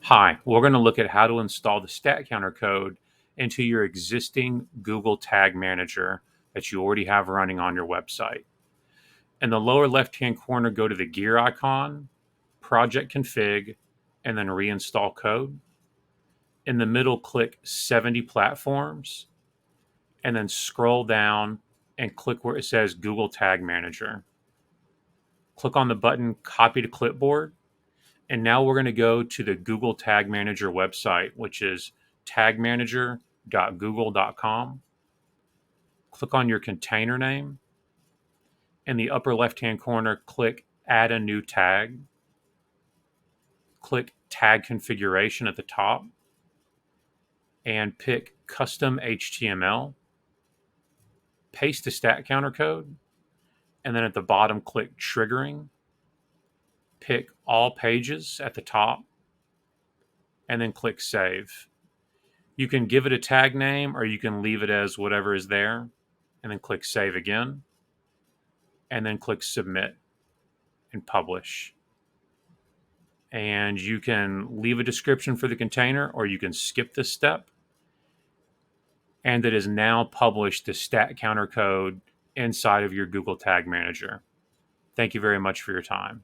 Hi, we're going to look at how to install the Statcounter code into your existing Google Tag Manager that you already have running on your website. In the lower left-hand corner, go to the gear icon, Project Config, and then Reinstall Code. In the middle, click 70 Platforms, and then scroll down and click where it says Google Tag Manager. Click on the button Copy to Clipboard. And now we're going to go to the Google Tag Manager website, which is tagmanager.google.com. Click on your container name. In the upper left-hand corner, click Add a new tag. Click Tag Configuration at the top and pick Custom HTML. Paste the Statcounter code. And then at the bottom, click Triggering. Pick All Pages at the top. And then click Save. You can give it a tag name or you can leave it as whatever is there, and then click Save again, and then click Submit and Publish. And you can leave a description for the container or you can skip this step. And it is now published the Statcounter code inside of your Google Tag Manager. Thank you very much for your time.